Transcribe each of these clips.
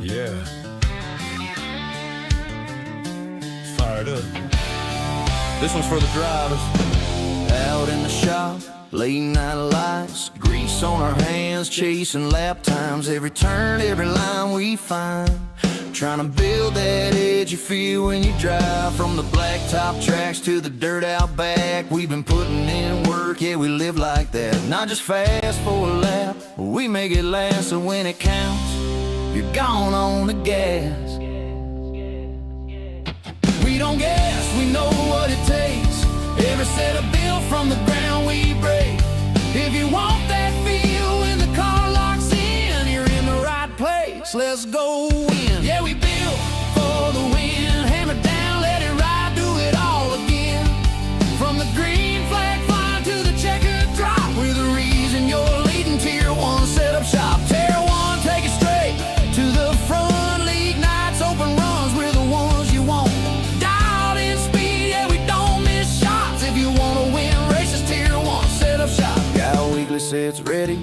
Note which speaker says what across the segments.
Speaker 1: Yeah. Fired up. This one's for the drivers. Out in the shop, late night lights, grease on our hands, chasing lap times. Every turn, every line we find, trying to build that edge you feel when you drive. From the blacktop tracks to the dirt out back, we've been putting in work, yeah, we live like that. Not just fast for a lap, we make it last. So when it counts, you're gone on the gas. We don't guess, we know what it takes. Every set of build from the ground we break. If you want that feel when the car locks in, you're in the right place. Let's go in. Yeah, we built for the win. Hammer down, let it ride, do it all again. From the green flag flying to the checkered drop, we're the reason you're leading Tier 1 setup shop. Tier 1, take it straight to the front. League nights, open runs, we're the ones you want. Dialed in speed, yeah, we don't miss shots. If you wanna win races, Tier 1 setup shop. Got weekly sets ready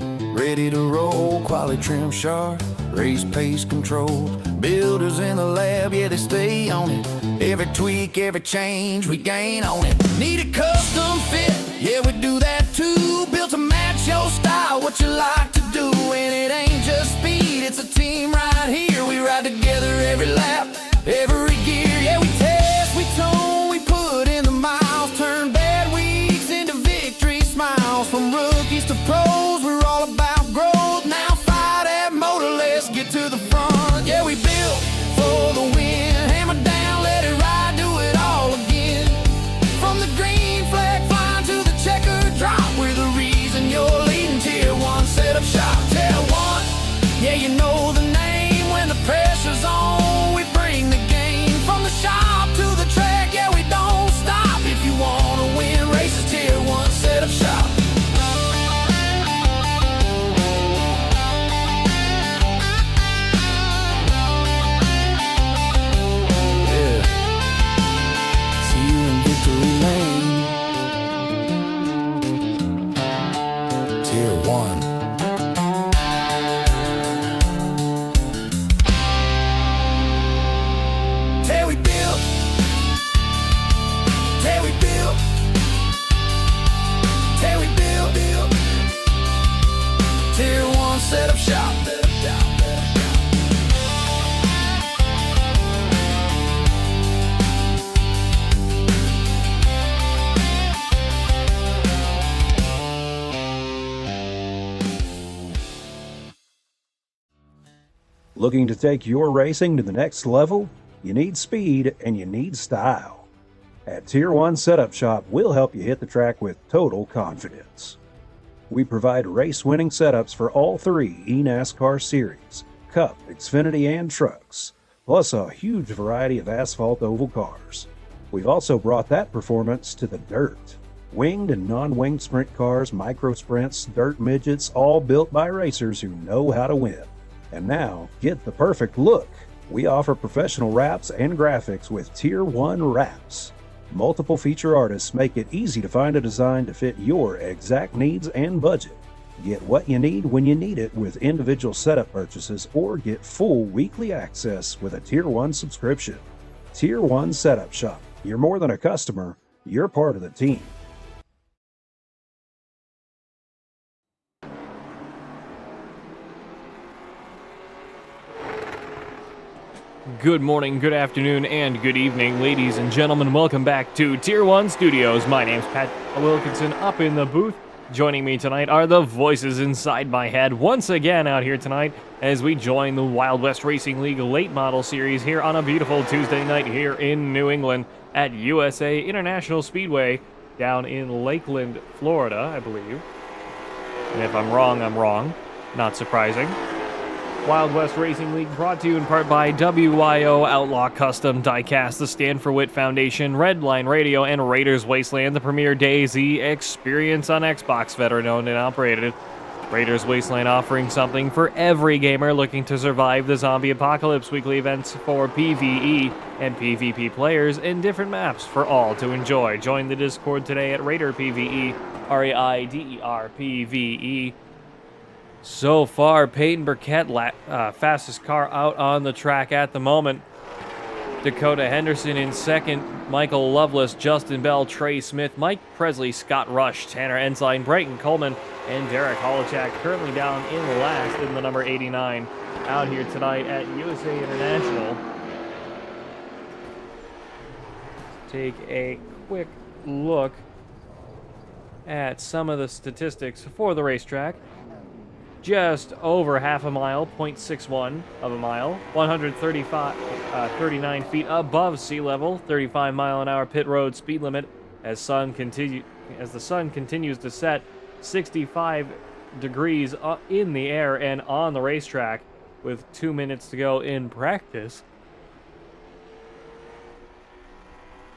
Speaker 1: to roll. Quality trim sharp, race pace controlled. Builders in the lab, yeah, they stay on it. Every tweak, every change, we gain on it. Need a custom fit, yeah, we do that too. Built to match your style, what you like to do. And it ain't just speed, it's a team right here. We ride together every lap, every gear. Yeah, we test, we tone, we put in the miles. Turn bad weeks into victory smiles. From rookies to pros, we're all about growth. Now fight that motor, let's get to the front. Yeah, we built for the win. Hammer down, let it ride, do it all again. From the green flag flying to the checkered drop, we're the reason you're leading Tier 1 setup shop. Tier 1, yeah, you know the name. When the pressure's on, we bring the game. From the shop to the track, yeah, we don't stop. If you wanna win races, Tier 1 setup shop. Tier 1. Till we build, till we build, till we build. Tier 1 setup shop.
Speaker 2: Looking to take your racing to the next level? You need speed and you need style. At Tier 1 Setup Shop, we'll help you hit the track with total confidence. We provide race-winning setups for all three eNASCAR series, Cup, Xfinity, and trucks, plus a huge variety of asphalt oval cars. We've also brought that performance to the dirt. Winged and non-winged sprint cars, micro sprints, dirt midgets, all built by racers who know how to win. And now, get the perfect look. We offer professional wraps and graphics with Tier 1 wraps. Multiple feature artists make it easy to find a design to fit your exact needs and budget. Get what you need when you need it with individual setup purchases, or get full weekly access with a Tier 1 subscription. Tier 1 Setup Shop. You're more than a customer, you're part of the team.
Speaker 3: Good morning, good afternoon, and good evening, ladies and gentlemen. Welcome back to Tier 1 Studios. My name's Pat Wilkinson, up in the booth. Joining me tonight are the voices inside my head once again out here tonight as we join the Wild West Racing League Late Model Series here on a beautiful Tuesday night here in New England at USA International Speedway down in Lakeland, Florida, I believe. And if I'm wrong, I'm wrong. Not surprising. Wild West Racing League brought to you in part by WYO Outlaw Custom Diecast, the Stand for Wit Foundation, Redline Radio, and Raiders Wasteland, the premier DayZ experience on Xbox, veteran owned and operated. Raiders Wasteland offering something for every gamer looking to survive the zombie apocalypse. Weekly events for PvE and PvP players in different maps for all to enjoy. Join the Discord today at Raider PvE, RAIDER PvE. So far, Peyton Burkett, fastest car out on the track at the moment. Dakota Henderson in second, Michael Loveless, Justin Bell, Trey Smith, Mike Presley, Scott Rush, Tanner Ensign, Brayton Coleman, and Derek Holochak currently down in last in the number 89 out here tonight at USA International. Take a quick look at some of the statistics for the racetrack. Just over half a mile, 0.61 of a mile, 39 feet above sea level, 35 mile an hour pit road speed limit as the sun continues to set, 65 degrees in the air and on the racetrack with 2 minutes to go in practice.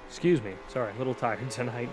Speaker 3: Excuse me, sorry, a little tired tonight.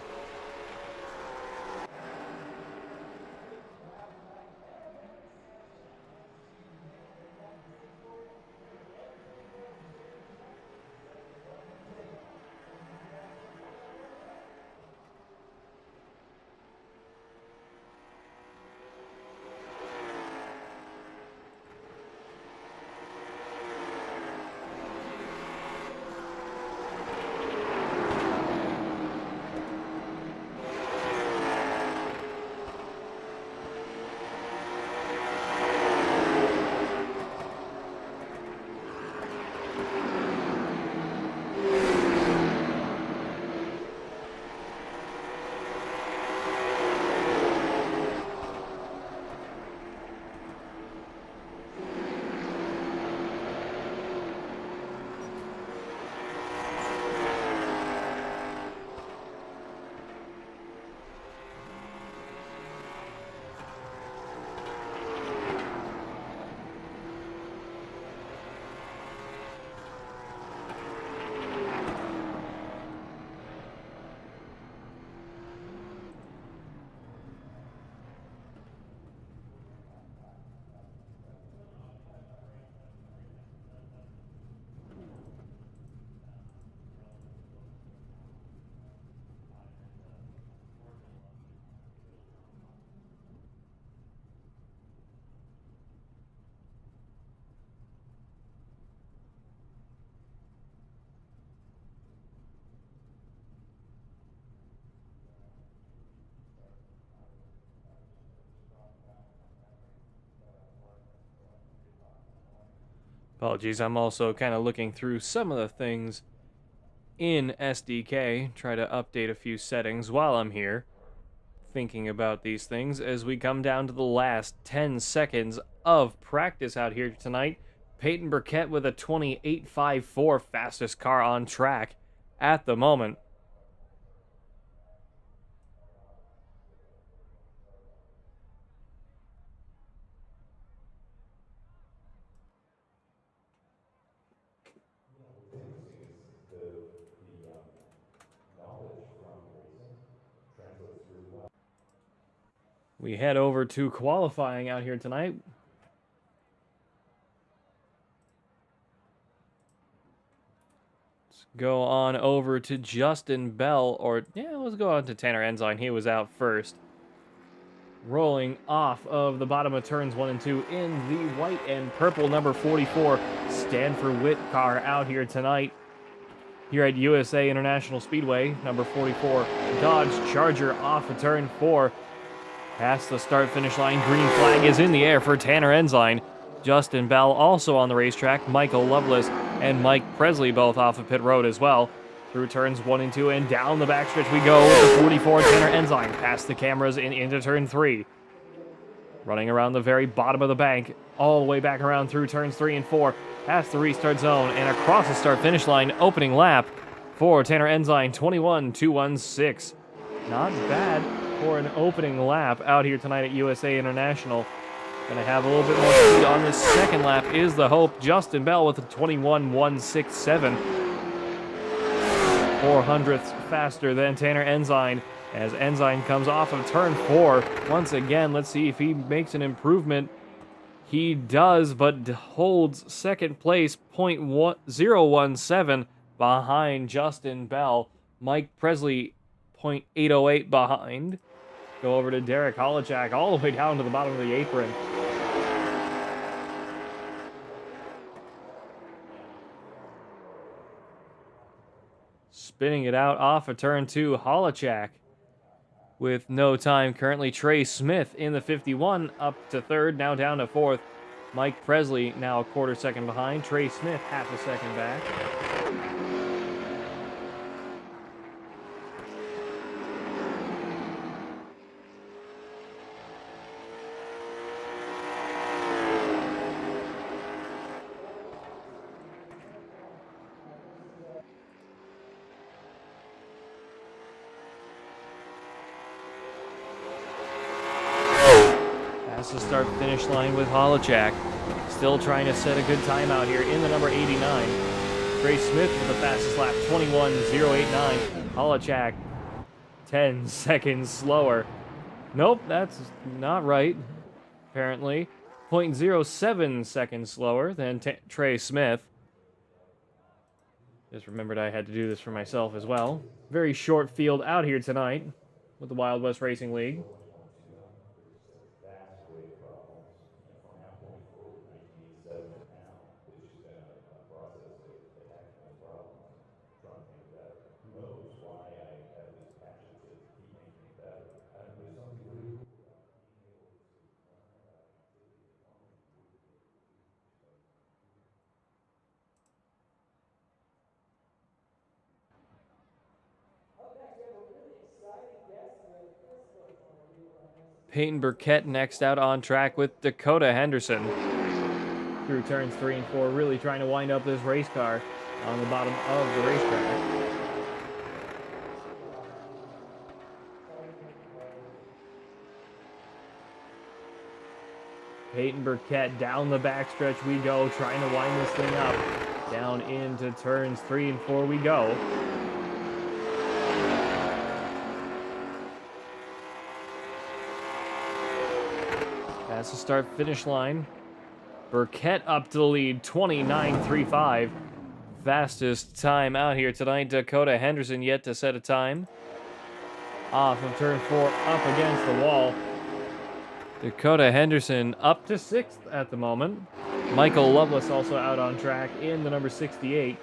Speaker 3: Apologies, I'm also kind of looking through some of the things in SDK, try to update a few settings while I'm here, thinking about these things as we come down to the last 10 seconds of practice out here tonight. Peyton Burkett with a 28.54, fastest car on track at the moment. We head over to qualifying out here tonight. Let's go on over to Justin Bell, let's go on to Tanner Ensign. He was out first. Rolling off of the bottom of turns 1 and 2 in the white and purple number 44 Stanford Witt car out here tonight. Here at USA International Speedway, number 44 Dodge Charger off of turn 4. Past the start-finish line, green flag is in the air for Tanner Ensign. Justin Bell also on the racetrack, Michael Loveless and Mike Presley both off of pit road as well. Through turns 1 and 2 and down the backstretch we go with the 44 Tanner Ensign past the cameras and into turn 3. Running around the very bottom of the bank, all the way back around through turns 3 and 4, past the restart zone and across the start-finish line, opening lap for Tanner Ensign, 21.216. Not bad for an opening lap out here tonight at USA International. Gonna have a little bit more speed on this second lap is the hope. Justin Bell with a 21.167. 400ths faster than Tanner Ensign as Ensign comes off of turn 4. Once again, let's see if he makes an improvement. He does, but holds second place, 0.017 behind Justin Bell. Mike Presley, 0.808 behind. Go over to Derek Holochak all the way down to the bottom of the apron. Spinning it out off of turn 2, Holochak with no time. Currently, Trey Smith in the 51 up to third, now down to fourth. Mike Presley now a quarter second behind. Trey Smith half a second back. That's the start finish line with Holochak. Still trying to set a good time out here in the number 89. Trey Smith with the fastest lap, 21.089. Holochak 10 seconds slower. Nope, that's not right, apparently. 0.07 seconds slower than Trey Smith. Just remembered I had to do this for myself as well. Very short field out here tonight with the Wild West Racing League. Peyton Burkett next out on track with Dakota Henderson. Through turns 3 and 4, really trying to wind up this race car on the bottom of the racetrack. Peyton Burkett down the backstretch we go, trying to wind this thing up. Down into turns 3 and 4 we go. That's the start finish line. Burkett up to the lead, 29.35. Fastest time out here tonight. Dakota Henderson yet to set a time. Off of turn 4, up against the wall. Dakota Henderson up to 6th at the moment. Michael Loveless also out on track in the number 68.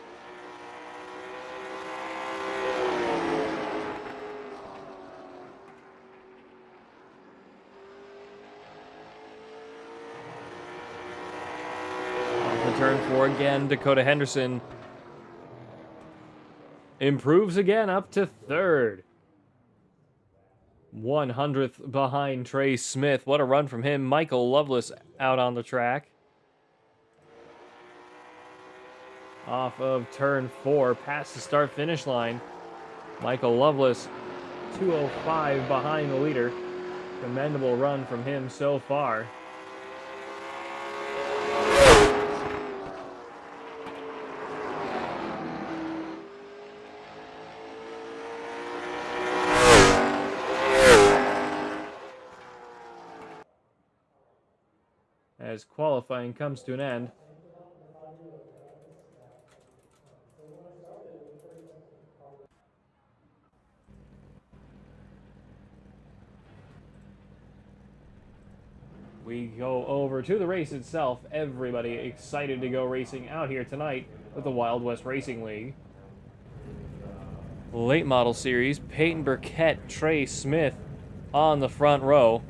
Speaker 3: Turn 4 again, Dakota Henderson improves again up to 3rd. 100th behind Trey Smith. What a run from him. Michael Loveless out on the track. Off of turn 4, past the start finish line. Michael Loveless 2:05 behind the leader. Commendable run from him so far. As qualifying comes to an end. We go over to the race itself. Everybody excited to go racing out here tonight with the Wild West Racing League. Late model series, Peyton Burkett, Trey Smith on the front row.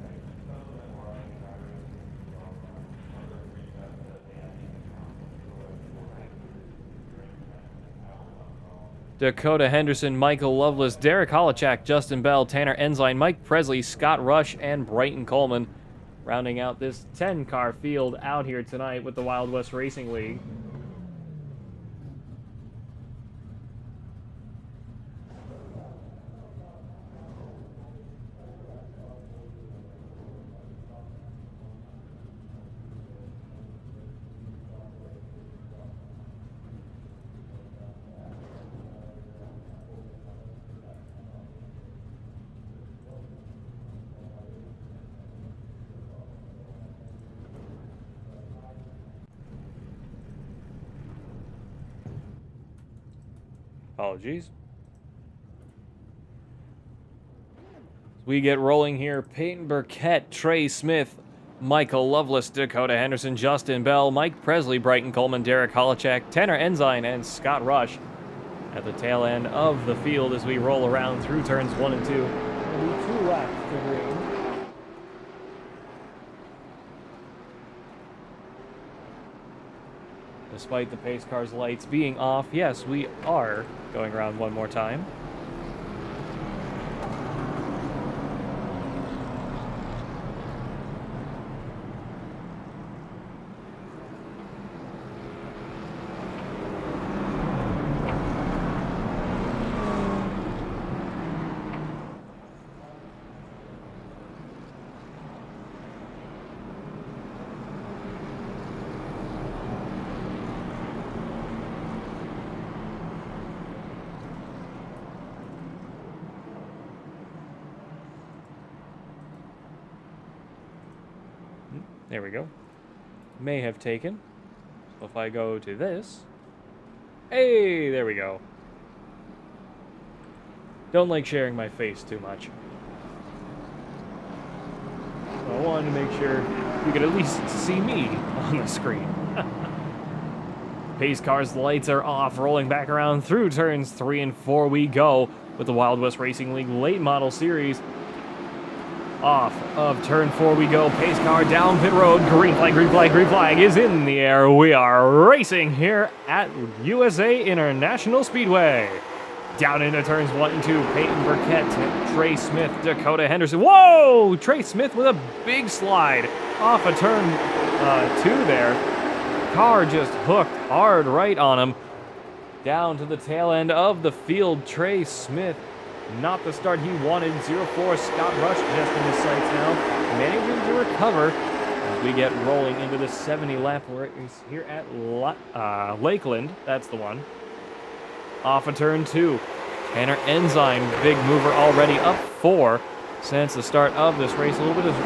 Speaker 3: Dakota Henderson, Michael Loveless, Derek Holochak, Justin Bell, Tanner Ensign, Mike Presley, Scott Rush, and Brighton Coleman. Rounding out this 10-car field out here tonight with the Wild West Racing League. Apologies. We get rolling here. Peyton Burkett, Trey Smith, Michael Loveless, Dakota Henderson, Justin Bell, Mike Presley, Brighton Coleman, Derek Holochak, Tanner Ensign, and Scott Rush. at the tail end of the field as we roll around through turns 1 and 2. It'll be 2 laps to green. Despite the pace car's lights being off, yes, we are going around one more time. There we go. May have taken. So if I go to this. Hey, there we go. Don't like sharing my face too much. So I wanted to make sure you could at least see me on the screen. Pace car's lights are off, rolling back around through turns 3 and 4 we go with the Wild West Racing League Late Model Series. Off of turn 4 we go. Pace car down pit road. Green flag, green flag, green flag is in the air. We are racing here at USA International Speedway. Down into turns 1 and 2. Peyton Burkett, Trey Smith, Dakota Henderson. Whoa! Trey Smith with a big slide off of turn 2 there. Car just hooked hard right on him. Down to the tail end of the field. Trey Smith, not the start he wanted. 0-4 Scott Rush just in his sights now. Managing to recover as we get rolling into the 70 lap race here at Lakeland. That's the one. Off of turn 2. Tanner Ensign, big mover already up 4 since the start of this race. A little bit of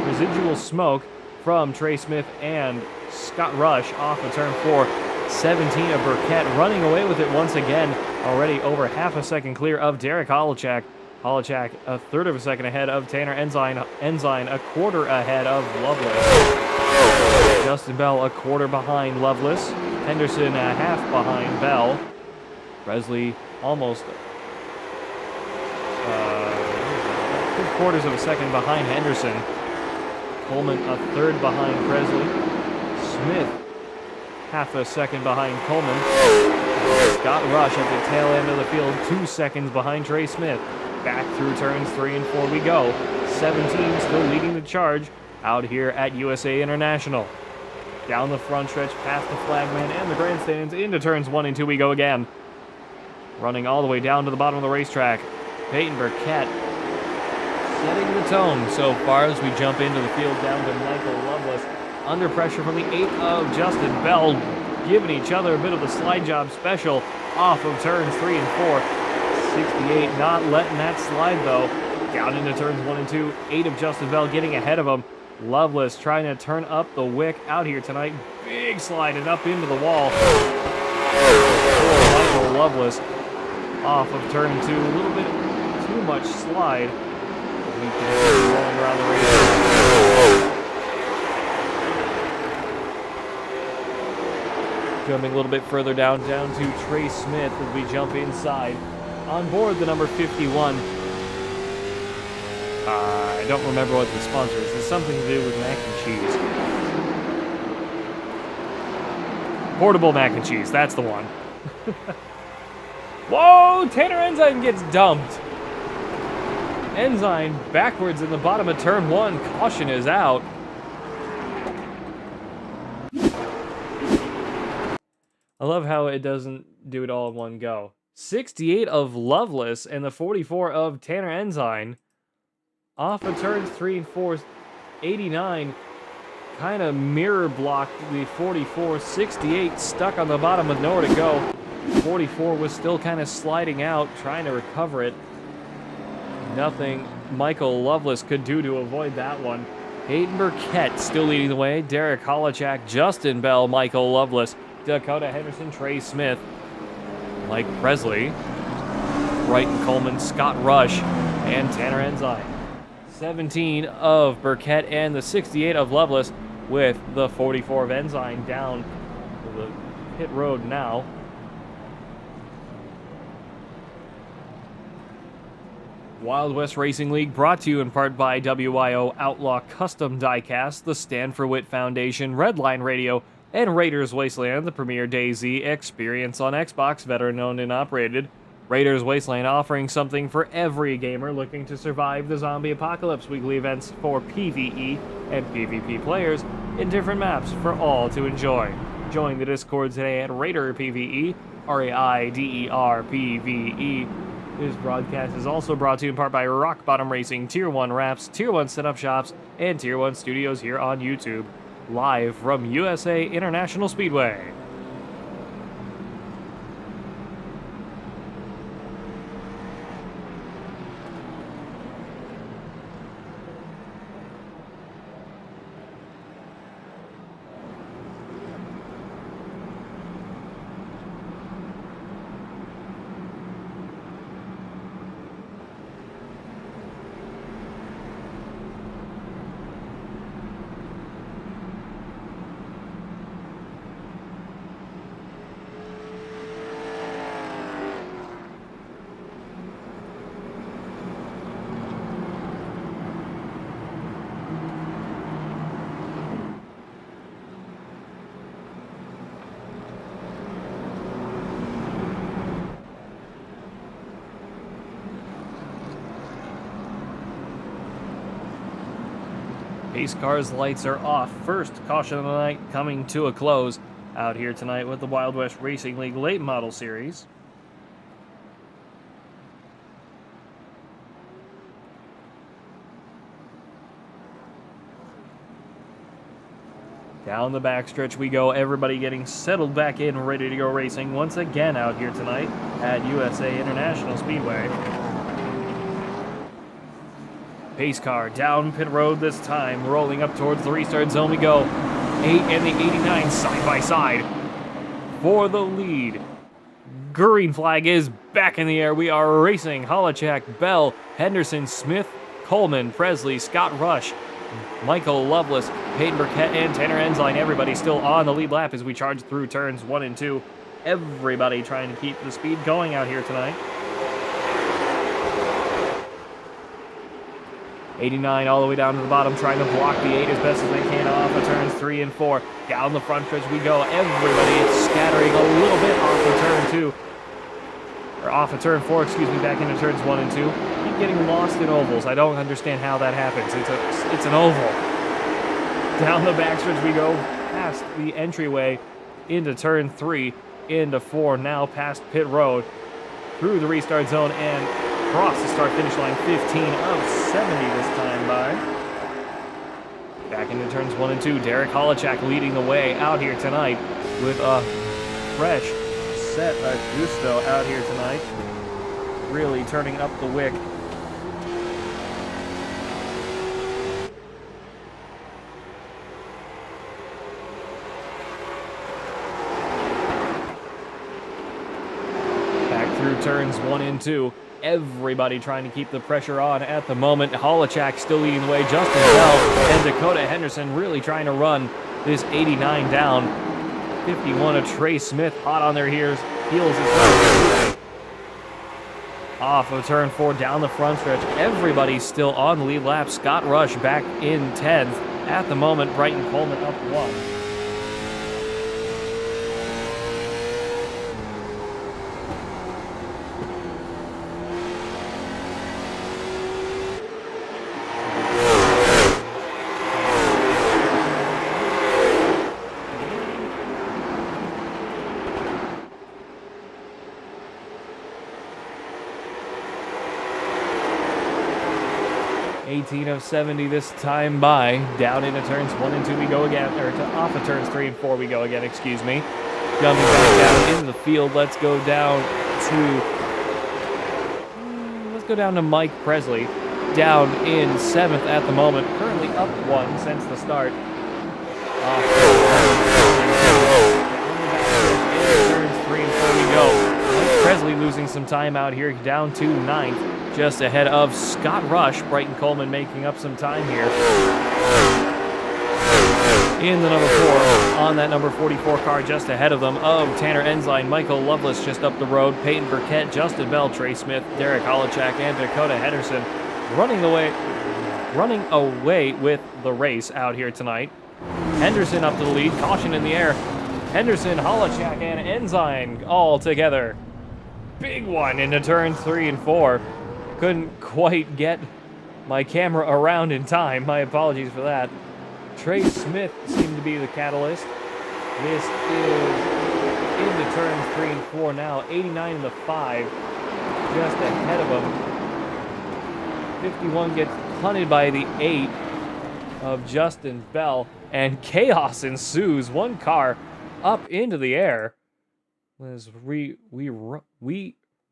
Speaker 3: residual smoke from Trey Smith and Scott Rush off of turn 4. 17 of Burkett running away with it once again. Already over half a second clear of Derek Holochak. Holochak a third of a second ahead of Tanner Ensign. Ensign a quarter ahead of Loveless. Justin Bell a quarter behind Loveless. Henderson a half behind Bell. Presley almost 3/4 of a second behind Henderson. Coleman a third behind Presley. Smith half a second behind Coleman. Scott Rush at the tail end of the field, 2 seconds behind Trey Smith. Back through turns 3 and 4 we go. 17 still leading the charge out here at USA International. Down the front stretch past the flagman and the grandstands into turns 1 and 2 we go again. Running all the way down to the bottom of the racetrack. Peyton Burkett setting the tone so far as we jump into the field down to Michael Loveless. Under pressure from the 8 of Justin Bell, giving each other a bit of a slide job special off of turns 3 and 4. 68 not letting that slide though. Down into turns 1 and 2. 8 of Justin Bell getting ahead of him. Loveless trying to turn up the wick out here tonight. Big slide and up into the wall. Michael Loveless off of turn 2. A little bit too much slide. We can rolling around the race. Jumping a little bit further down to Trey Smith as we jump inside. On board the number 51. I don't remember what the sponsor is. It's something to do with mac and cheese. Portable mac and cheese, that's the one. Whoa, Tanner Ensign gets dumped. Ensign backwards in the bottom of turn 1. Caution is out. I love how it doesn't do it all in one go. 68 of Loveless and the 44 of Tanner Ensign. Off of turns 3 and 4, 89 kind of mirror blocked the 44. 68 stuck on the bottom with nowhere to go. 44 was still kind of sliding out, trying to recover it. Nothing Michael Loveless could do to avoid that one. Peyton Burkett still leading the way. Derek Holochak, Justin Bell, Michael Loveless, Dakota Henderson, Trey Smith, Mike Presley, Brighton Coleman, Scott Rush, and Tanner Ensign. 17 of Burkett and the 68 of Loveless with the 44 of Ensign down to the pit road now. Wild West Racing League brought to you in part by WIO Outlaw Custom Diecast, the Stand for Wit Foundation, Redline Radio, and Raiders Wasteland, the premier DayZ experience on Xbox, veteran-owned and operated. Raiders Wasteland offering something for every gamer looking to survive the zombie apocalypse. Weekly events for PvE and PvP players in different maps for all to enjoy. Join the Discord today at Raider PvE, RAIDER PvE. This broadcast is also brought to you in part by Rock Bottom Racing, Tier 1 Wraps, Tier 1 Setup Shops, and Tier 1 Studios here on YouTube. Live from USA International Speedway. Pace car's lights are off. First caution of the night coming to a close out here tonight with the Wild West Racing League Late Model Series. Down the backstretch we go, everybody getting settled back in, ready to go racing once again out here tonight at USA International Speedway. Pace car down pit road this time, rolling up towards the restart zone we go. 8 and the 89 side by side for the lead. Green flag is back in the air. We are racing. Holochak, Bell, Henderson, Smith, Coleman, Presley, Scott Rush, Michael Lovelace, Peyton Burkett, and Tanner Ensign. Everybody still on the lead lap as we charge through turns 1 and 2. Everybody trying to keep the speed going out here tonight. 89 all the way down to the bottom, trying to block the 8 as best as they can off of turns 3 and 4. Down the front stretch we go. Everybody is scattering a little bit off of turn 2. Or off of turn 4, excuse me, back into turns 1 and 2. Keep getting lost in ovals. I don't understand how that happens. It's an oval. Down the backstretch we go, past the entryway, into turn 3, into 4, now past pit road, through the restart zone, and across the start-finish line, 15 of 70 this time by. Back into turns 1 and 2. Derek Holochak leading the way out here tonight with a fresh set of gusto out here tonight. Really turning up the wick. Back through turns 1 and 2. Everybody trying to keep the pressure on at the moment. Holochak still leading the way. Justin Bell and Dakota Henderson really trying to run this 89 down. 51 of Trey Smith hot on their heels as well. Off of turn 4 down the front stretch. Everybody still on the lead lap. Scott Rush back in 10th. At the moment, Brighton Coleman up 1. of 70 this time by. Down into turns 1 and 2 we go again, or off of turns 3 and 4 we go again, excuse me. Jumping back down into the field, let's go down to Mike Presley. Down in 7th at the moment, currently up 1 since the start. Off turns 3 and 4 we go. Mike Presley losing some time out here, down to 9th. Just ahead of Scott Rush. Brighton Coleman making up some time here. in the number 4. On that number 44 car just ahead of them of Tanner Ensign, Michael Loveless just up the road, Peyton Burkett, Justin Bell, Trey Smith, Derek Holochak, and Dakota Henderson running away with the race out here tonight. Henderson up to the lead, caution in the air. Henderson, Holochak, and Ensign all together. Big one into turns 3 and 4. Couldn't quite get my camera around in time. My apologies for that. Trey Smith seemed to be the catalyst. This is into turns 3 and 4 now. 89 in the 5, just ahead of him. 51 gets punted by the 8 of Justin Bell, and chaos ensues. One car up into the air. Let's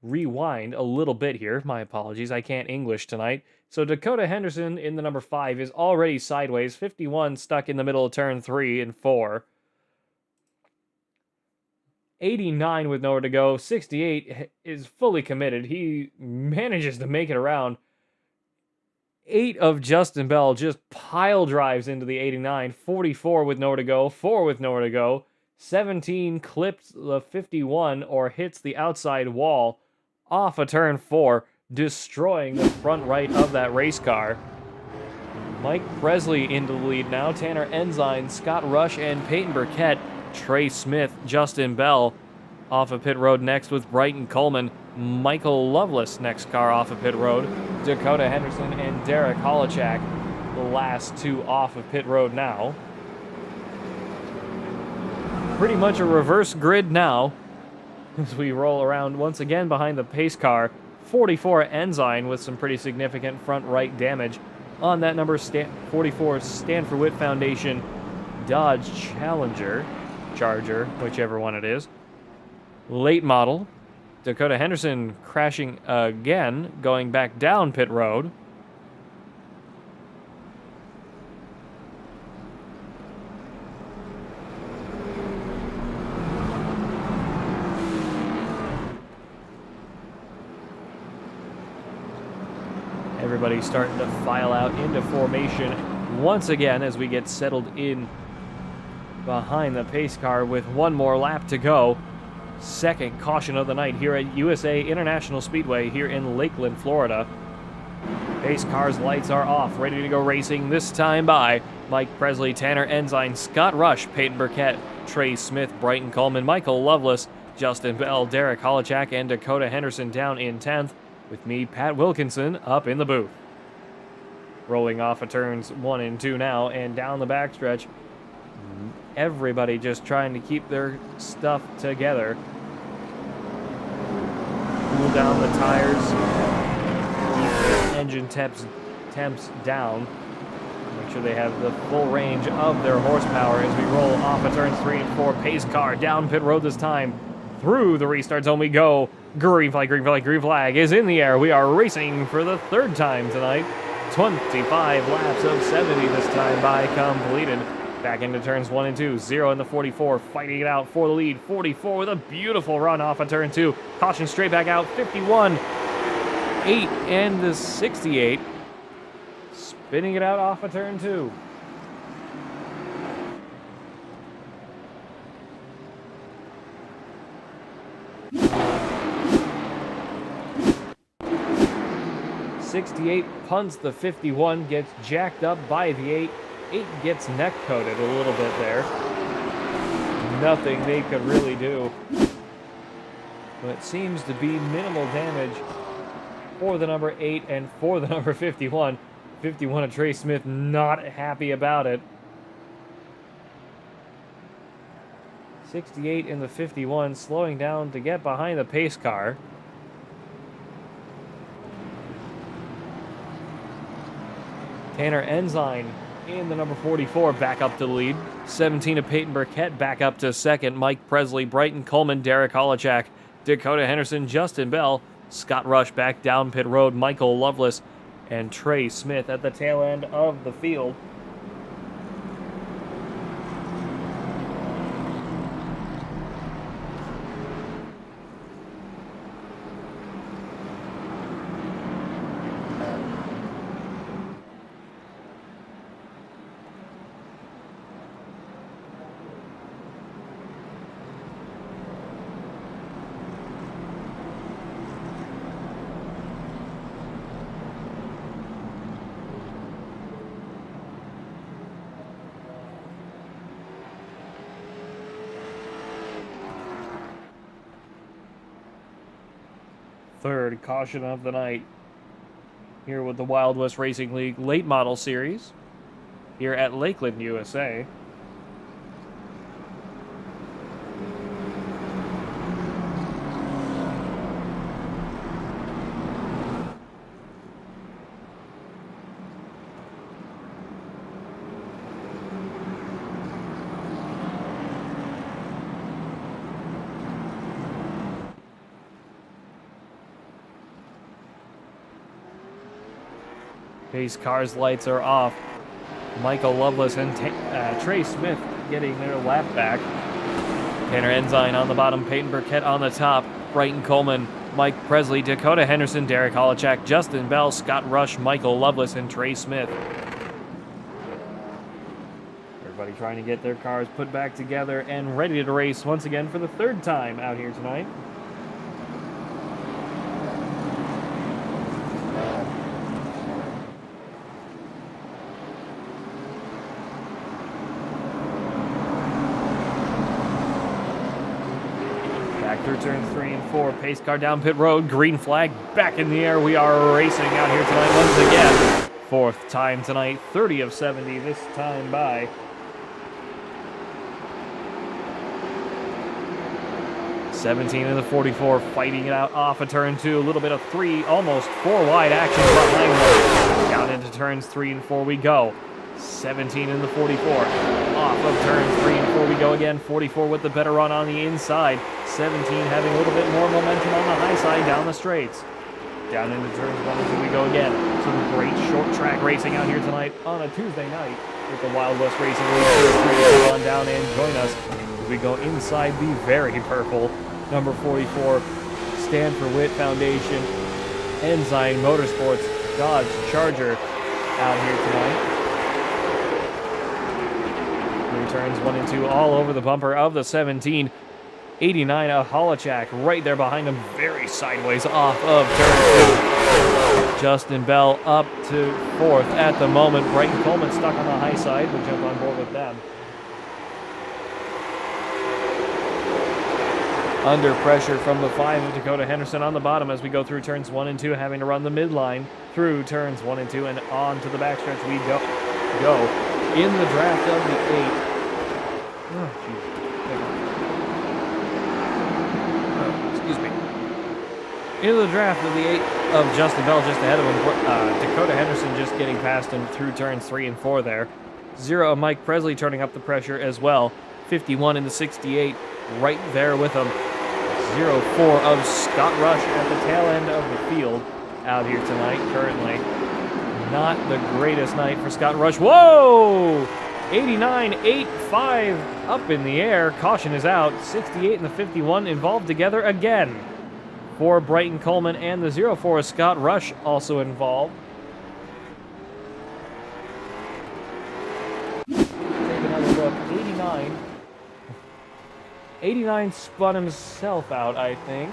Speaker 3: rewind a little bit here. My apologies, I can't English tonight. So Dakota Henderson in the number 5 is already sideways. 51 stuck in the middle of turn 3 and 4. 89 with nowhere to go. 68 is fully committed. He manages to make it around. 8 of Justin Bell just pile drives into the 89. 44 with nowhere to go. 4 with nowhere to go. 17 clips the 51 or hits the outside wall off a turn 4, destroying the front right of that race car. Mike Presley into the lead now. Tanner Ensign, Scott Rush, and Peyton Burkett. Trey Smith, Justin Bell off of pit road next with Brighton Coleman. Michael Loveless next car off of pit road. Dakota Henderson and Derek Holochak, the last 2 off of pit road now. Pretty much a reverse grid now as we roll around once again behind the pace car. 44 Ensign with some pretty significant front right damage on that number 44 Stanford Witt Foundation Dodge Charger, whichever one it is. Late model. Dakota Henderson crashing again, going back down pit road. Everybody's starting to file out into formation once again as we get settled in behind the pace car with one more lap to go. Second caution of the night here at USA International Speedway here in Lakeland, Florida. Pace car's lights are off, ready to go racing, this time by Mike Presley, Tanner Ensign, Scott Rush, Peyton Burkett, Trey Smith, Brighton Coleman, Michael Loveless, Justin Bell, Derek Holochak, and Dakota Henderson down in 10th, with me, Pat Wilkinson, up in the booth. Rolling off of turns 1 and 2 now, and down the backstretch. Everybody just trying to keep their stuff together. Cool down the tires. Keep the engine temps down. Make sure they have the full range of their horsepower as we roll off of turns 3 and 4. Pace car down pit road this time. Through the restart zone we go. Green flag, green flag, green flag is in the air. We are racing for the 3rd time tonight. 25 laps of 70 this time by completed. Back into turns 1 and 2. 0 in the 44, fighting it out for the lead. 44 with a beautiful run off of turn 2. Caution straight back out. 51, 8, and the 68. Spinning it out off of turn 2. '68 punts the 51, gets jacked up by the 8. 8 gets neck coated a little bit there. Nothing they could really do. But it seems to be minimal damage for the number 8 and for the number 51. 51 of Trey Smith not happy about it. 68 in the 51 slowing down to get behind the pace car. Tanner Ensign in the number 44 back up to the lead. 17 of Peyton Burkett back up to second. Mike Presley, Brighton Coleman, Derek Holochak, Dakota Henderson, Justin Bell, Scott Rush back down pit road, Michael Loveless, and Trey Smith at the tail end of the field. third caution of the night here with the Wild West Racing League Late Model Series here at Lakeland, USA. Pace car's lights are off. Michael Loveless and Trey Smith getting their lap back. Tanner Ensign on the bottom, Peyton Burkett on the top, Brighton Coleman, Mike Presley, Dakota Henderson, Derek Holochak, Justin Bell, Scott Rush, Michael Loveless, and Trey Smith. Everybody trying to get their cars put back together and ready to race once again for the third time out here tonight. Through turns 3 and 4, pace car down pit road, green flag back in the air. We are racing out here tonight once again. Fourth time tonight, 30 of 70 this time by 17 in the 44, fighting it out off of turn 2. A little bit of 3, almost 4 wide action behind them. Down into turns 3 and 4 we go. 17 in the 44. Off of turns 3 and 4 we go again. 44 with the better run on the inside. 17 having a little bit more momentum on the high side down the straights. Down into turns 1 and 2 we go again. Some great short track racing out here tonight on a Tuesday night with the Wild West Racing League. Come on down and join us as we go inside the very purple number 44 Stanford Witt Foundation Ensign Motorsports Dodge Charger out here tonight. Turns 1 and 2 all over the bumper of the 17. 89 a Holochak right there behind him, very sideways off of turn 2. Justin Bell up to 4th at the moment. Brighton Coleman stuck on the high side. We'll jump on board with them. Under pressure from the 5 of Dakota Henderson on the bottom as we go through turns 1 and 2, having to run the midline through turns 1 and 2 and on to the backstretch we go. In the draft of the 8. Oh, excuse me. Into the draft of the 8 of Justin Bell just ahead of him. Dakota Henderson just getting past him through turns 3 and 4 there. 0 of Mike Presley turning up the pressure as well. 51 in the 68 right there with him. 0-4 of Scott Rush at the tail end of the field out here tonight currently. Not the greatest night for Scott Rush. Whoa! 89, 8-5 up in the air. Caution is out. 68 and the 51 involved together again. For Brighton Coleman and the 0-4 Scott Rush also involved. Take another look. 89. 89 spun himself out, I think.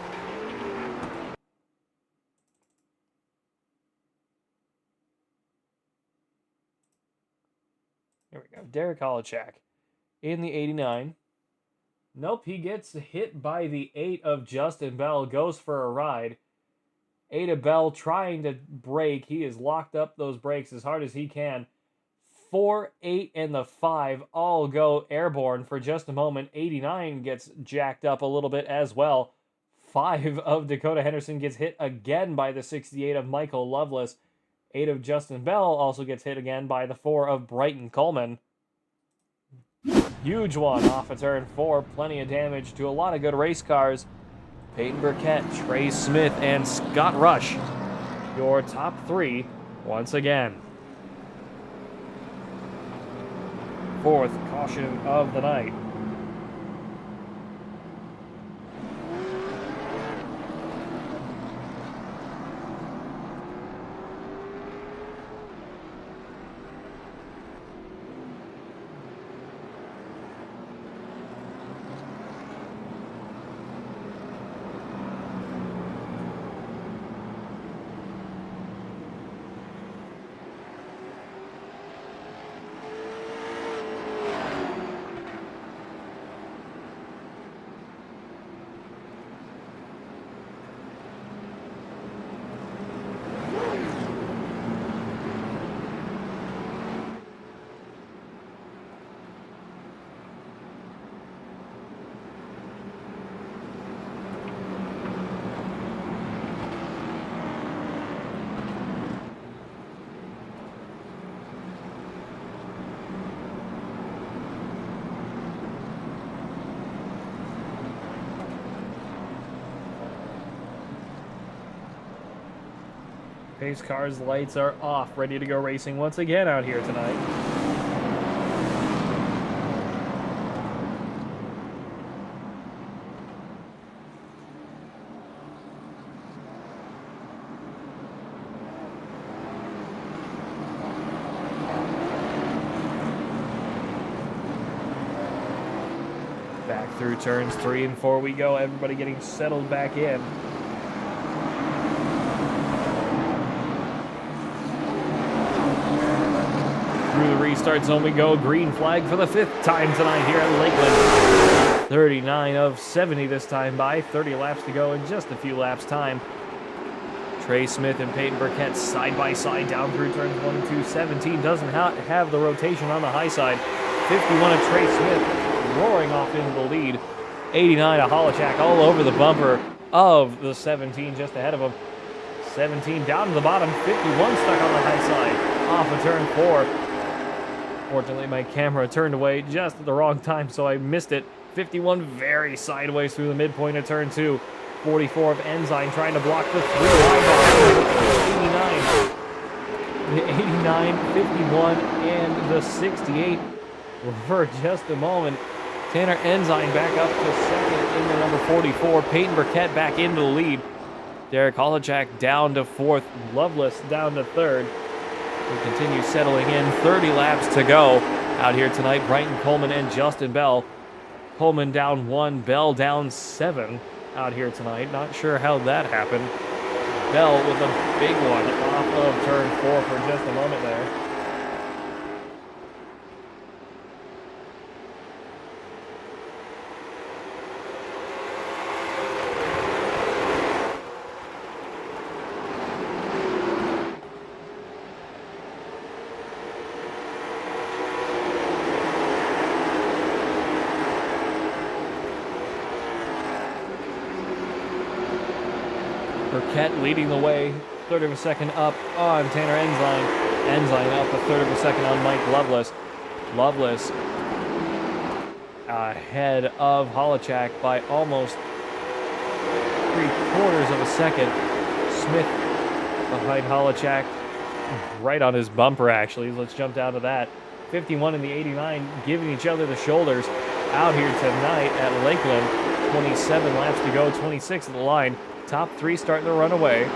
Speaker 3: Here we go. Derek Holochak in the 89. Nope, he gets hit by the 8 of Justin Bell. Goes for a ride. 8 of Bell trying to brake. He has locked up those brakes as hard as he can. 4, 8, and the 5 all go airborne for just a moment. 89 gets jacked up a little bit as well. 5 of Dakota Henderson gets hit again by the 68 of Michael Loveless. 8 of Justin Bell also gets hit again by the 4 of Brighton Coleman. Huge one off of turn 4. Plenty of damage to a lot of good race cars. Peyton Burkett, Trey Smith, and Scott Rush. Your top 3 once again. 4th caution of the night. Pace car's lights are off, ready to go racing once again out here tonight. Back through turns 3 and 4 we go, everybody getting settled back in. Through the restart zone we go, green flag for the 5th time tonight here at Lakeland. 39 of 70 this time by 30 laps to go in just a few laps time. Trey Smith and Peyton Burkett side by side down through turns 1 and 2. 17 doesn't have the rotation on the high side. 51 of Trey Smith roaring off into the lead. 89 of Holochak all over the bumper of the 17 just ahead of him. 17 down to the bottom, 51 stuck on the high side off of turn 4. Fortunately, my camera turned away just at the wrong time, so I missed it. 51 very sideways through the midpoint of turn 2. 44 of Enzyme trying to block the 3 wide ball. 89. The 89, 51, and the 68 for just a moment. Tanner Enzyme back up to second into number 44. Peyton Burkett back into the lead. Derek Holochak down to 4th. Loveless down to 3rd. Will continue settling in. 30 laps to go out here tonight. Brighton Coleman and Justin Bell. Coleman down 1, Bell down 7 out here tonight. Not sure how that happened. Bell with a big one off of turn 4 for just a moment there. Burkett leading the way, 1/3 of a second up on Tanner Enzyme. Enzyme up 1/3 of a second on Mike Loveless. Loveless ahead of Holochak by almost 3/4 of a second. Smith behind Holochak, right on his bumper actually. Let's jump down to that. 51 and the 89 giving each other the shoulders out here tonight at Lakeland. 27 laps to go, 26 at the line. Top 3 starting to run away.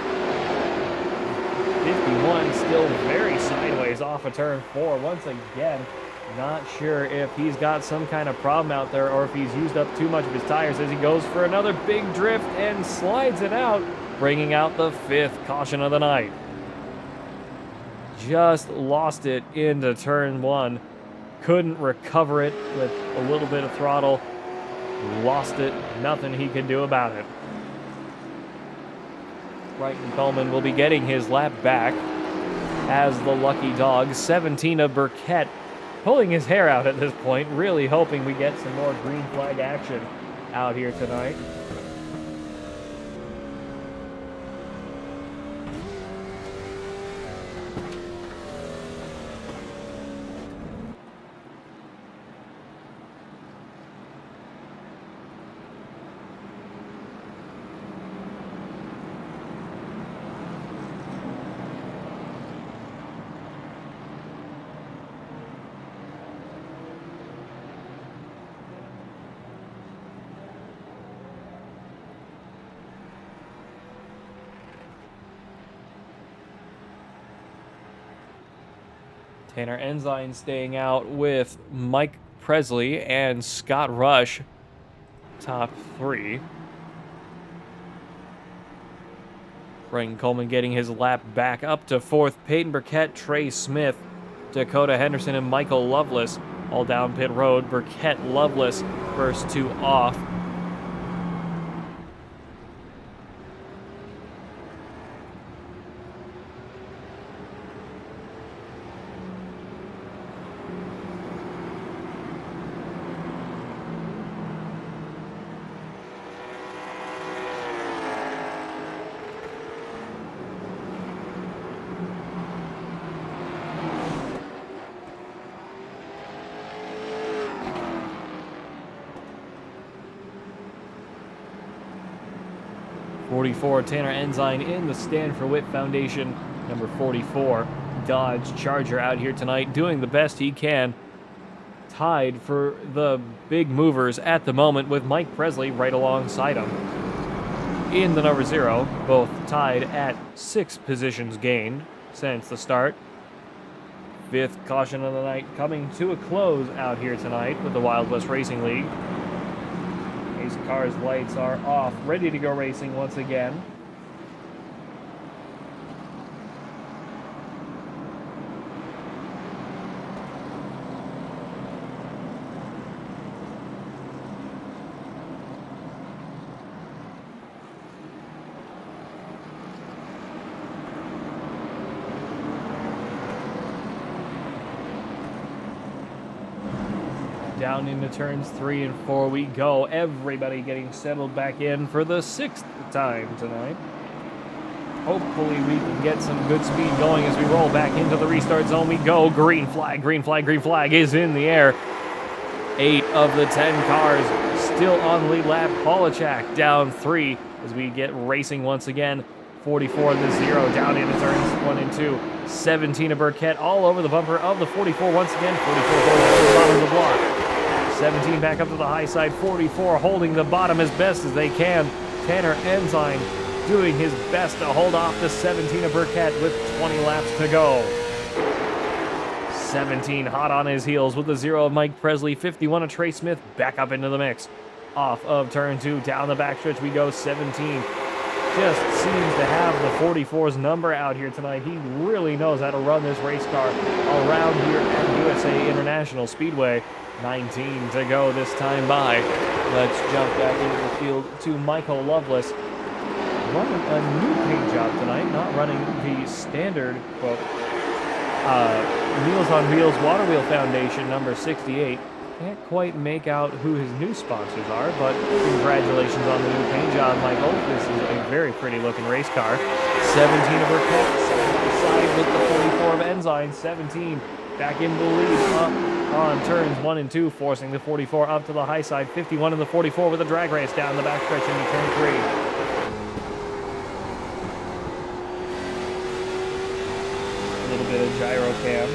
Speaker 3: 51 still very sideways off of turn 4. Once again, not sure if he's got some kind of problem out there or if he's used up too much of his tires as he goes for another big drift and slides it out, bringing out the 5th caution of the night. Just lost it into turn 1. Couldn't recover it with a little bit of throttle. Lost it. Nothing he could do about it. Brighton Coleman will be getting his lap back as the lucky dog. 17 of Burkett pulling his hair out at this point, really hoping we get some more green flag action out here tonight. Tanner Enzyme staying out with Mike Presley and Scott Rush, top 3. Brighton Coleman getting his lap back up to 4th. Peyton Burkett, Trey Smith, Dakota Henderson, and Michael Loveless all down pit road. Burkett, Loveless, first 2 off. For Tanner Enzyme in the Stand for Wit Foundation number 44 Dodge Charger out here tonight, doing the best he can. Tied for the big movers at the moment with Mike Presley right alongside him. In the number 0, both tied at 6 positions gained since the start. 5th caution of the night coming to a close out here tonight with the Wild West Racing League. These cars' lights are off, ready to go racing once again. Down into turns 3 and 4 we go. Everybody getting settled back in for the 6th time tonight. Hopefully we can get some good speed going as we roll back into the restart zone. We go. Green flag, green flag, green flag is in the air. 8 of the 10 cars still on the lead lap. Polachak down 3 as we get racing once again. 44 of the 0 down into turns 1 and 2. 17 of Burkett all over the bumper of the 44 once again. 44 going to the bottom of the block. 17 back up to the high side. 44 holding the bottom as best as they can. Tanner Ensign doing his best to hold off the 17 of Burkett with 20 laps to go. 17 hot on his heels with the 0 of Mike Presley. 51 of Trey Smith back up into the mix. Off of turn 2 down the backstretch we go. 17 just seems to have the 44's number out here tonight. He really knows how to run this race car around here at USA International Speedway. 19 to go this time by. Let's jump back into the field to Michael Loveless. Running a new paint job tonight, not running the standard, quote, Meals on Wheels Water Wheel Foundation number 68. Can't quite make out who his new sponsors are, but congratulations on the new paint job, Michael. This is a very pretty looking race car. 17 of Burkett, side with the 44 of Ensign. 17 back in the lead, up on turns 1 and 2, forcing the 44 up to the high side. 51 in the 44 with a drag race down the backstretch into turn 3. Bit of gyro cam.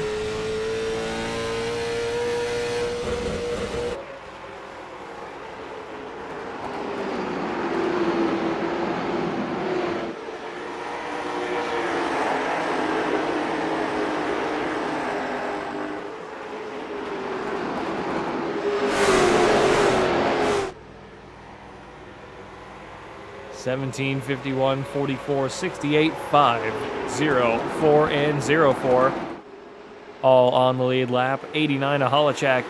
Speaker 3: (17, 51, 44, 68, 5, 0, 4, and 0, 4. All on the lead lap. 89 of Holachak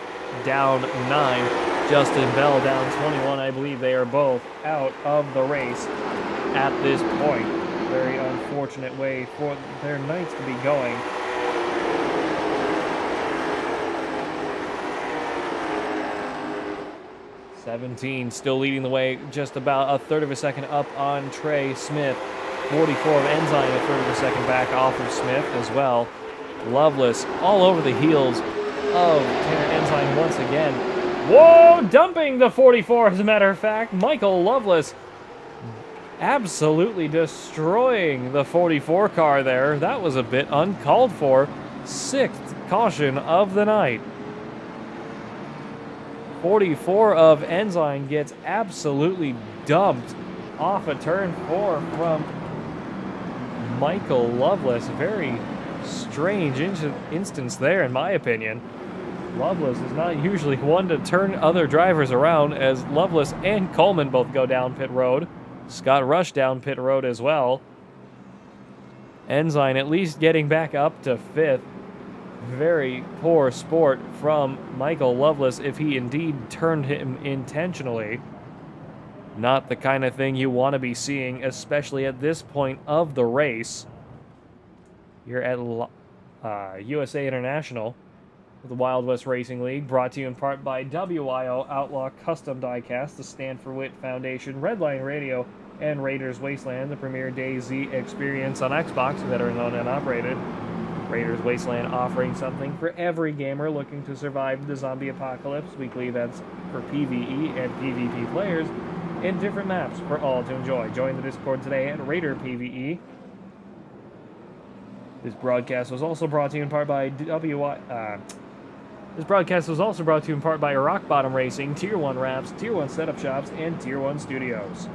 Speaker 3: down 9. Justin Bell down 21. I believe they are both out of the race at this point. Very unfortunate way for their nights to be going. (17) still leading the way, just about a third of a second up on Trey Smith. 44 of Ensign, a third of a second back off of Smith as well. Loveless all over the heels of Tanner Ensign once again. Whoa, dumping the 44 as a matter of fact. Michael Loveless absolutely destroying the 44 car there. That was a bit uncalled for. 6th caution of the night. 44 of Ensign gets absolutely dumped off of turn 4 from Michael Loveless. Very strange instance there, in my opinion. Loveless is not usually one to turn other drivers around, as Loveless and Coleman both go down pit road. Scott Rush down pit road as well. Ensign at least getting back up to 5th. Very poor sport from Michael Loveless if he indeed turned him intentionally. Not the kind of thing you want to be seeing, especially at this point of the race. You're at USA International with the Wild West Racing League, brought to you in part by WIO Outlaw Custom Diecast, the Stand for Wit Foundation, Redline Radio, and Raiders Wasteland, the premier DayZ experience on Xbox, veteran owned and operated. Raiders Wasteland offering something for every gamer looking to survive the zombie apocalypse. Weekly events for PvE and PvP players in different maps for all to enjoy. Join the Discord today at Raider PvE. This broadcast was also brought to you in part by This broadcast was also brought to you in part by Rock Bottom Racing, Tier 1 Wraps, Tier 1 Setup Shops, and Tier 1 Studios.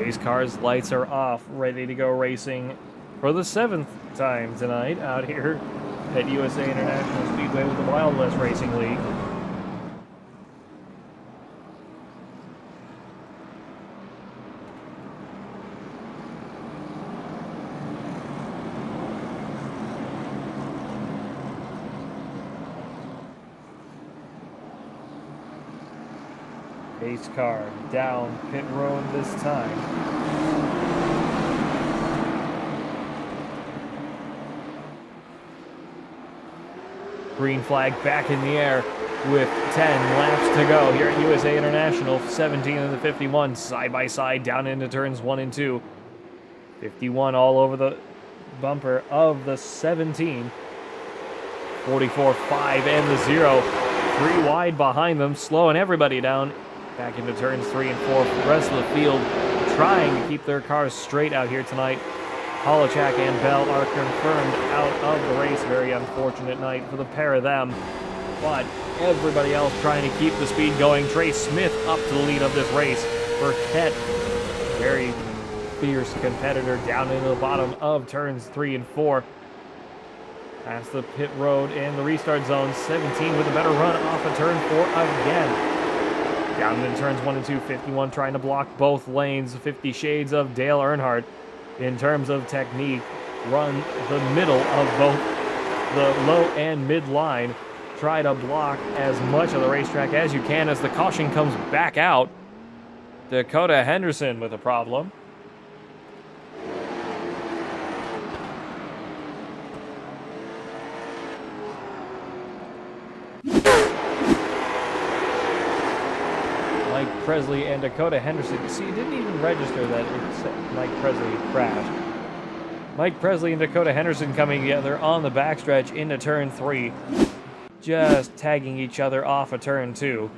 Speaker 3: Pace car's lights are off, ready to go racing for the 7th time tonight out here at USA International Speedway with the Wild West Racing League. Pace car down pit road this time. Green flag back in the air with 10 laps to go here at USA International. 17 and the 51 side by side down into turns 1 and 2. 51 all over the bumper of the 17. 44, 5 and the 0. 3 wide behind them, slowing everybody down. Back into turns 3 and 4 for the rest of the field, trying to keep their cars straight out here tonight. Holochak and Bell are confirmed out of the race. Very unfortunate night for the pair of them. But everybody else trying to keep the speed going. Trey Smith up to the lead of this race. Burkett, very fierce competitor, down into the bottom of turns 3 and 4. Past the pit road and the restart zone. 17 with a better run off of turn 4 again. Down into turns 1 and 2, 51 trying to block both lanes. 50 Shades of Dale Earnhardt in terms of technique. Run the middle of both the low and mid line. Try to block as much of the racetrack as you can as the caution comes back out. Dakota Henderson with a problem. Mike Presley and Dakota Henderson. See, it didn't even register that Mike Presley crashed. Mike Presley and Dakota Henderson coming together on the backstretch into turn 3. Just tagging each other off of turn 2.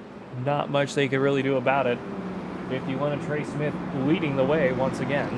Speaker 3: Not much they could really do about it. 51 and Trey Smith leading the way once again.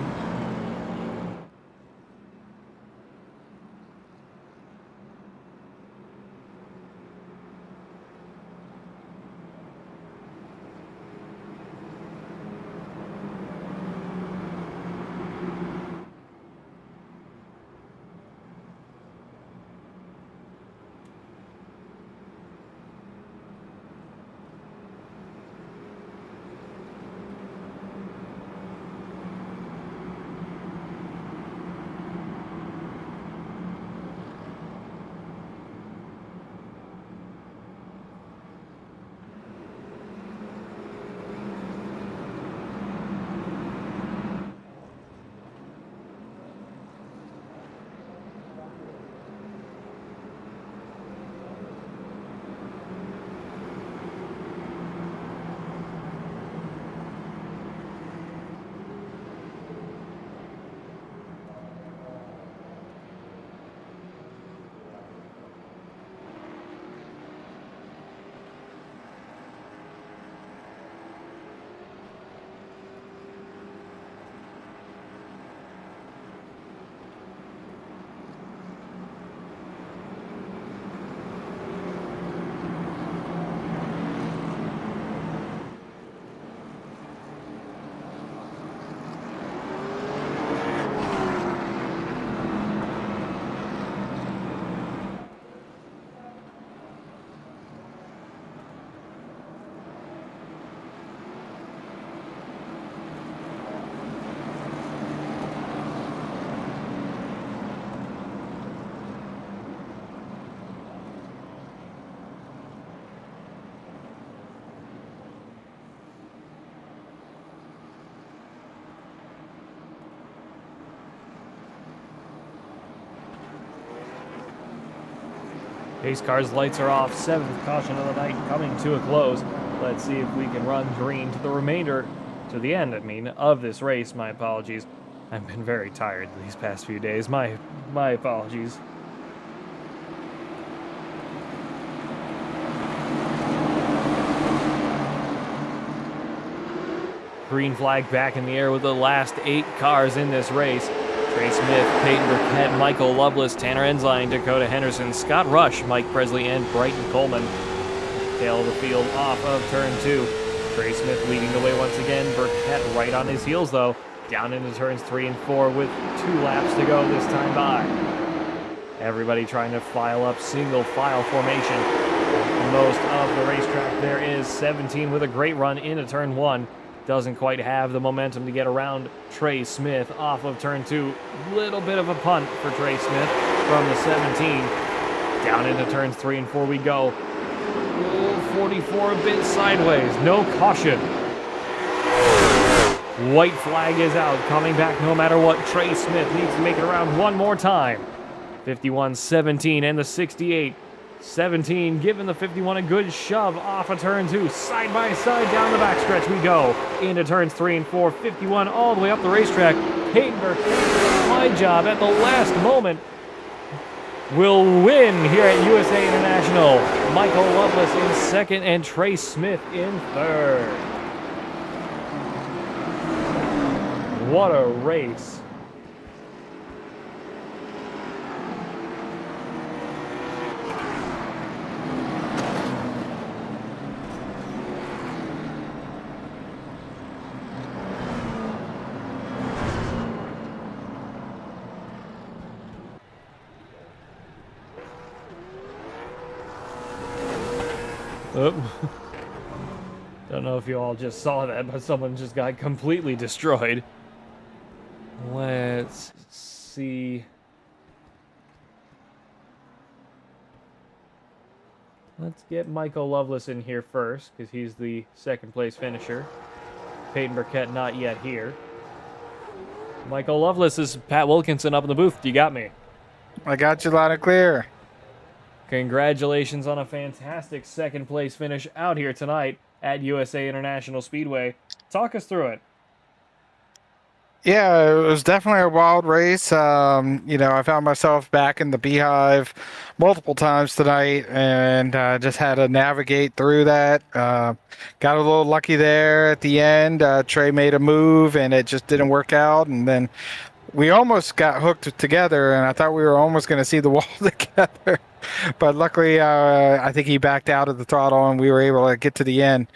Speaker 3: Pace car's lights are off. 7th caution of the night coming to a close. Let's see if we can run green to the remainder, to the end, of this race. My apologies. I've been very tired these past few days. My apologies. Green flag back in the air with the last 8 cars in this race. Trey Smith, Peyton Burkett, Michael Loveless, Tanner Ensign, Dakota Henderson, Scott Rush, Mike Presley, and Brighton Coleman. Tail of the field off of turn 2. Trey Smith leading the way once again. Burkett right on his heels though. Down into turns 3 and 4 with 2 laps to go this time by. Everybody trying to file up single file formation. Most of the racetrack there is 17 with a great run into turn 1. Doesn't quite have the momentum to get around Trey Smith off of turn 2. Little bit of a punt for Trey Smith from the 17. Down into turns 3 and 4 we go. 44 a bit sideways. No caution. White flag is out. Coming back no matter what. Trey Smith needs to make it around one more time. 51-17 and the 68. 17 giving the 51 a good shove off of turn 2. Side by side down the backstretch we go. Into turns 3 and 4. 51 all the way up the racetrack. Peyton Burkett, my job at the last moment, will win here at USA International. Michael Loveless in 2nd and Trey Smith in 3rd. What a race. Don't know if you all just saw that, but someone just got completely destroyed. Let's see. Let's get Michael Loveless in here first, because he's the 2nd place finisher. Peyton Burkett not yet here. Michael Loveless is Pat Wilkinson up in the booth. You got me.
Speaker 4: I got you loud and clear.
Speaker 3: Congratulations on a fantastic 2nd place finish out here tonight at USA International Speedway. Talk us through it.
Speaker 4: Yeah, it was definitely a wild race. I found myself back in the beehive multiple times tonight and just had to navigate through that. Got a little lucky there at the end. Trey made a move and it just didn't work out. And then we almost got hooked together and I thought we were almost going to see the wall together. But luckily, I think he backed out of the throttle and we were able to get to the end.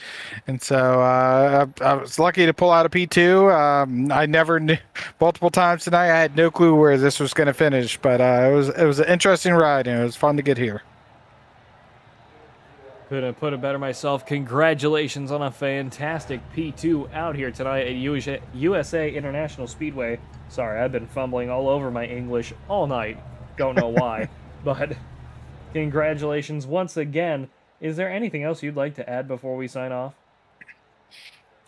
Speaker 4: And so I was lucky to pull out a P2. I never knew, multiple times tonight, I had no clue where this was going to finish. But it was an interesting ride and it was fun to get here.
Speaker 3: Couldn't have put it better myself. Congratulations on a fantastic P2 out here tonight at USA International Speedway. Sorry, I've been fumbling all over my English all night. Don't know why, but congratulations once again. Is there anything else you'd like to add before we sign off?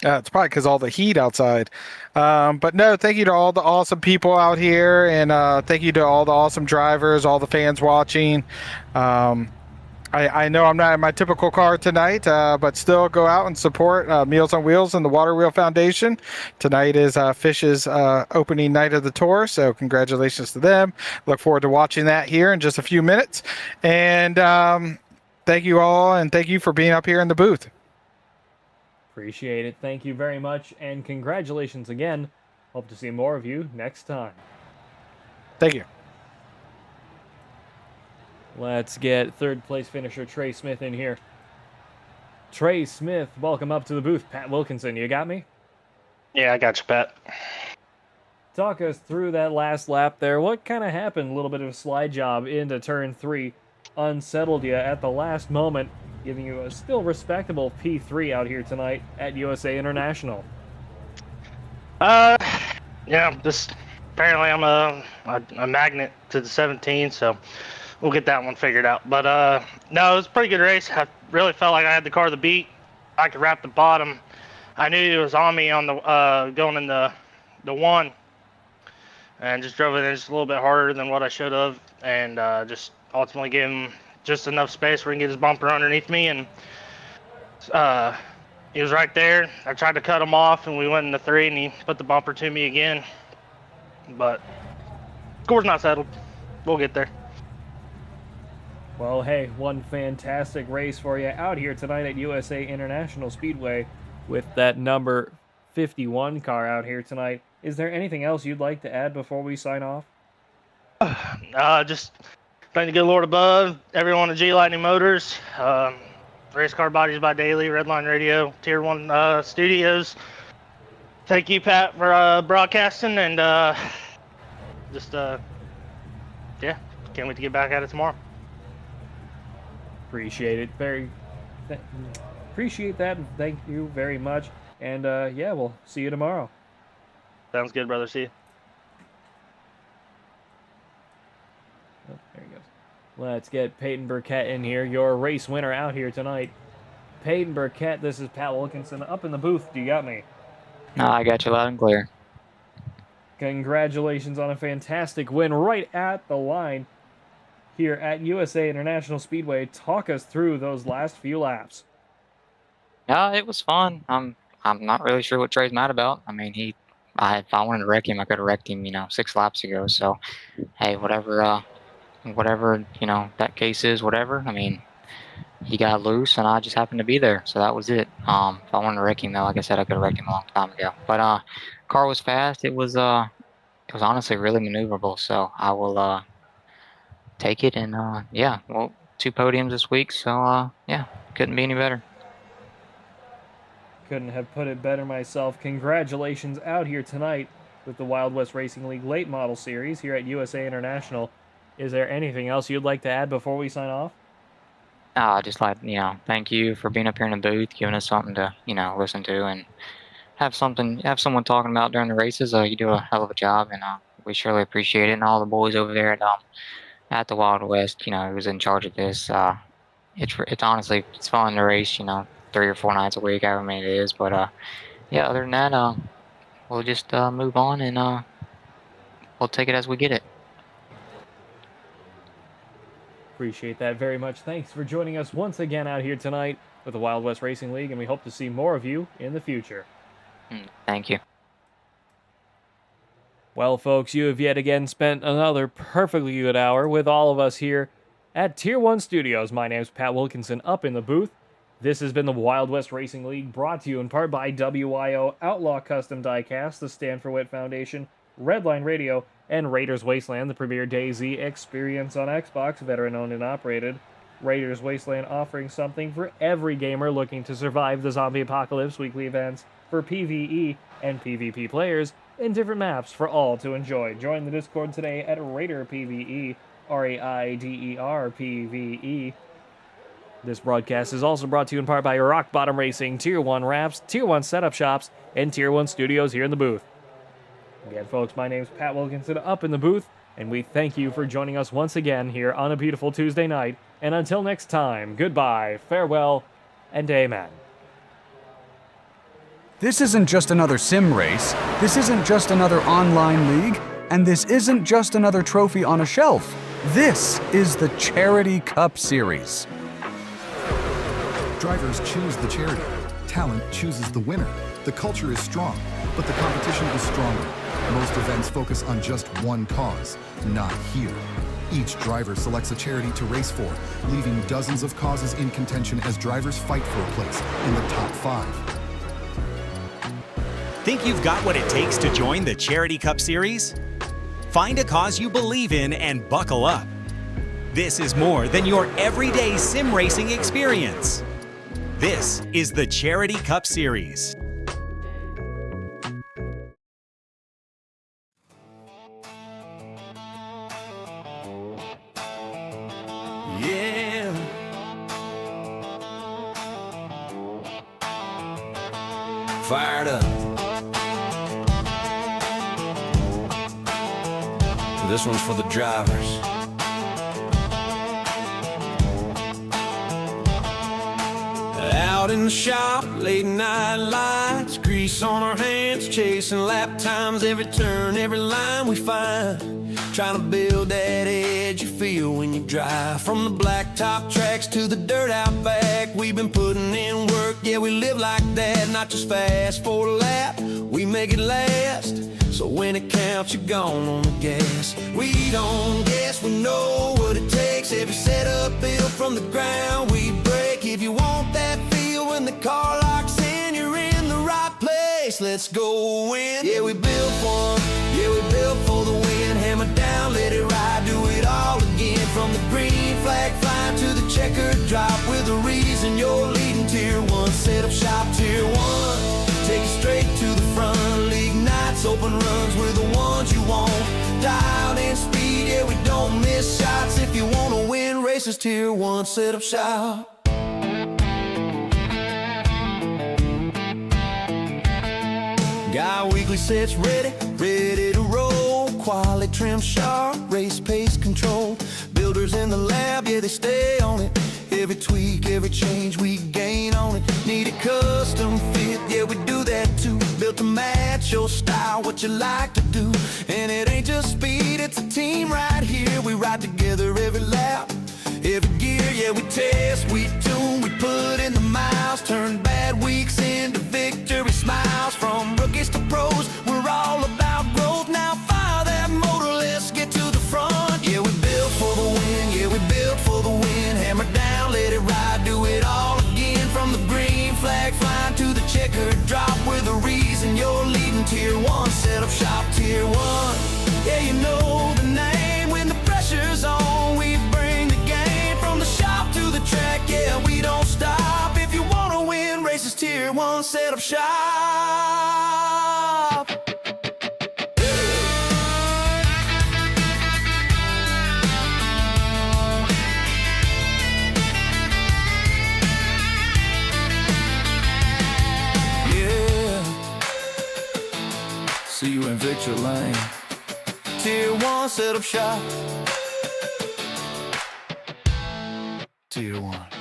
Speaker 4: It's probably because all the heat outside. But no, thank you to all the awesome people out here, and thank you to all the awesome drivers, all the fans watching. I know I'm not in my typical car tonight, but still go out and support Meals on Wheels and the Water Wheel Foundation. Tonight is Fish's opening night of the tour, so congratulations to them. Look forward to watching that here in just a few minutes. And thank you all, and thank you for being up here in the booth.
Speaker 3: Appreciate it. Thank you very much, and congratulations again. Hope to see more of you next time.
Speaker 4: Thank you.
Speaker 3: Let's get 3rd place finisher Trey Smith in here. Trey Smith, welcome up to the booth. Pat Wilkinson, you got me?
Speaker 5: Yeah, I got you, Pat.
Speaker 3: Talk us through that last lap there. What kind of happened? A little bit of a slide job into turn 3. Unsettled you at the last moment, giving you a still respectable P3 out here tonight at USA International.
Speaker 5: Yeah, this apparently I'm a magnet to the 17, so we'll get that one figured out. But no, it was a pretty good race. I really felt like I had the car to beat. I could wrap the bottom. I knew he was on me on the going in the 1, and just drove it in just a little bit harder than what I should have, and just ultimately gave him just enough space where he can get his bumper underneath me, and he was right there. I tried to cut him off, and we went into 3, and he put the bumper to me again. But score's not settled. We'll get there.
Speaker 3: Well, hey, one fantastic race for you out here tonight at USA International Speedway with that number 51 car out here tonight. Is there anything else you'd like to add before we sign off?
Speaker 5: Just thank the good Lord above, everyone at G Lightning Motors, Race Car Bodies by Daily, Redline Radio, Tier 1 Studios. Thank you, Pat, for broadcasting, and yeah, can't wait to get back at it tomorrow.
Speaker 3: Appreciate it. Appreciate that. Thank you very much. And yeah, we'll see you tomorrow.
Speaker 5: Sounds good, brother. See you.
Speaker 3: Oh, there he goes. Let's get Peyton Burkett in here, your race winner out here tonight. Peyton Burkett, this is Pat Wilkinson up in the booth. Do you got me?
Speaker 6: No, I got you loud and clear.
Speaker 3: Congratulations on a fantastic win right at the line here at USA International Speedway. Talk us through those last few laps.
Speaker 6: Yeah, it was fun. I'm not really sure what Trey's mad about. I mean, if I wanted to wreck him, I could have wrecked him, 6 laps ago. So, hey, whatever, that case is, whatever. I mean, he got loose, and I just happened to be there, so that was it. If I wanted to wreck him, though, like I said, I could have wrecked him a long time ago. But car was fast. It was honestly really maneuverable. So I will take it, and yeah, well, 2 podiums this week. So yeah, couldn't be any better.
Speaker 3: Couldn't have put it better myself. Congratulations out here tonight with the Wild West Racing League Late Model Series here at USA International. Is there anything else you'd like to add before we sign off?
Speaker 6: Just like, thank you for being up here in the booth, giving us something to, listen to and have someone talking about during the races. You do a hell of a job, and we surely appreciate it. And all the boys over there at the Wild West, who was in charge of this. It's honestly, it's fun to race, 3 or 4 nights a week, however many it is. But yeah, other than that, we'll just move on, and we'll take it as we get it.
Speaker 3: Appreciate that very much. Thanks for joining us once again out here tonight with the Wild West Racing League, and we hope to see more of you in the future.
Speaker 6: Thank you.
Speaker 3: Well, folks, you have yet again spent another perfectly good hour with all of us here at Tier 1 Studios. My name's Pat Wilkinson up in the booth. This has been the Wild West Racing League, brought to you in part by WIO, Outlaw Custom Diecast, the Stand for Wit Foundation, Redline Radio, and Raiders Wasteland, the premier DayZ experience on Xbox, veteran-owned and operated. Raiders Wasteland offering something for every gamer looking to survive the zombie apocalypse. Weekly events for PvE and PvP players, and different maps for all to enjoy. Join the Discord today at Raider PvE, RAIDER PvE. This broadcast is also brought to you in part by Rock Bottom Racing, Tier 1 Wraps, Tier 1 Setup Shops, and Tier 1 Studios here in the booth. Again, folks, my name's Pat Wilkinson up in the booth, and we thank you for joining us once again here on a beautiful Tuesday night. And until next time, goodbye, farewell, and amen.
Speaker 7: This isn't just another sim race, this isn't just another online league, and this isn't just another trophy on a shelf. This is the Charity Cup Series.
Speaker 8: Drivers choose the charity. Talent chooses the winner. The culture is strong, but the competition is stronger. Most events focus on just one cause, not here. Each driver selects a charity to race for, leaving dozens of causes in contention as drivers fight for a place in the top 5.
Speaker 9: Think you've got what it takes to join the Charity Cup Series? Find a cause you believe in and buckle up. This is more than your everyday sim racing experience. This is the Charity Cup Series.
Speaker 1: Yeah. Fired up. This one's for the drivers. Out in the shop, late night lights, grease on our hands, chasing lap times, every turn, every line we find. trying to build that edge you feel when you drive. From the blacktop tracks to the dirt out back, we've been putting in work, yeah, we live like that. Not just fast for a lap, we make it last. So when it counts, you're gone on the gas. We don't guess, we know what it takes. Every setup built from the ground we break. If you want that feel when the car locks in, you're in the right place. Let's go win. Yeah, we built for 'em. Yeah, we built for the win. Hammer down, let it ride, do it all again. From the green flag flying to the checkered drop, with a reason you're leading Tier 1. Set up shop, Tier 1. Take it straight to the front. League nights, open runs, we're the ones you want. Dialed in speed, yeah, we don't miss shots. If you wanna win races, Tier 1, set up shop. Got weekly sets ready, ready to roll. Quality trim sharp, race pace control. Builders in the lab, yeah, they stay on it. Every tweak, every change we gain on it. Need a custom fit, yeah, we do that too. Built to match your style, what you like to do. And it ain't just speed, it's a team right here. We ride together every lap, every gear, yeah, we test, we tune, we put in the miles. Turn bad weeks into victory smiles. From rookies to pros, we're all about growth. Now fire that motor, let's get to the front. Yeah, we built for the win, yeah, we built for the win. Hammer down, let it ride, do it all again. From the green flag flying to the checkered drop, we're the reason you're leading Tier 1. Set up shop, Tier 1. Yeah, you know the name. When the pressure's on, we bring the game. From the shop to the track, yeah, we don't stop. If you wanna win races, Tier 1, set up shop. See you in Victory Lane. Tier 1, set up shop. Tier 1.